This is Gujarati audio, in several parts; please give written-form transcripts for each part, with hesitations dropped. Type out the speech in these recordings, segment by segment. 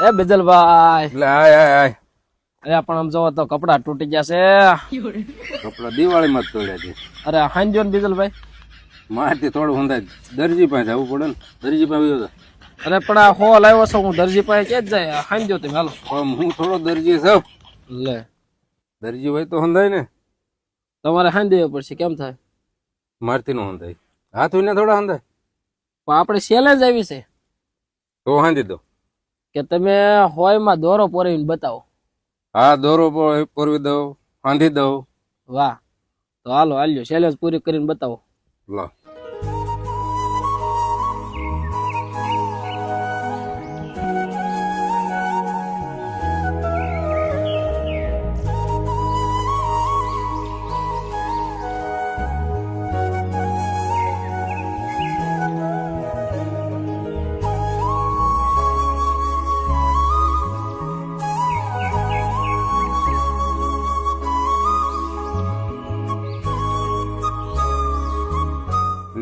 એ બેજલભાઈ, એટલે આય આય આય અરે પણ આમ જોવો તો કપડા તૂટી ગયા છે. કપડા દિવાળીમાં જ તોડ્યા છે. અરે હાંજો ને બેજલભાઈ. મારથી થોડું ઊંધાય દરજી પાસે જવું પડે ને. દરજી પાસે આવ્યો અરે પણ આ હોલ આવ્યો છો, હું દરજી પાસે ક્યાં જ જાય? હાંજો તમે હાલો. તો હું થોડો દરજી છું. લે દરજી હોય તો હંધાય ને. તમારે હાંડી દેવું પડશે, કેમ થાય? મારથી નો હંધાય, હાથ હોય ને થોડા હંધાય. પણ આપણે ચેલેન્જ આવી છે તો હાંધી દો. કે તમે હોયમાં દોરો પોરવીને બતાવો. હા, દોરો પોરવી દઉં, હાંધી દઉં. વાહ, તો હાલો હાલ્યો, ચેલેન્જ પૂરી કરીને બતાવો. લો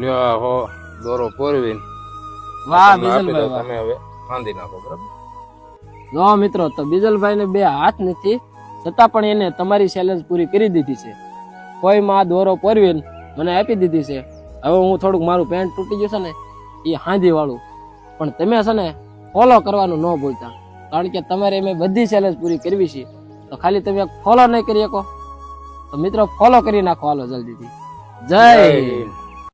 લ્યો હો દોરો પોરવીને વાહ તમને આપી બીજલભાઈ, દઉં. વાહ. તમે હવે હાંધી નાખો બરાબર. જો મિત્રો, તો બીજલભાઈ ને બે હાથ નથી છતાં પણ એને તમારી ચેલેન્જ પૂરી કરી દીધી છે. કોઈ માં દોરો પોરવીને મને આપી દીધી છે. હવે હું થોડુંક મારું પેન્ટ તૂટી ગયું છે ને એ હાંધી વાળું, પણ તમે છે ને ફોલો કરવાનું ન ભૂલતા, કારણ કે તમારે એમ બધી ચેલેન્જ પૂરી કરવી છે. તો ખાલી તમે ફોલો નહીં કરી શકો તો મિત્રો ફોલો કરી નાખો હાલો જલ્દીથી. જય હિન્દ.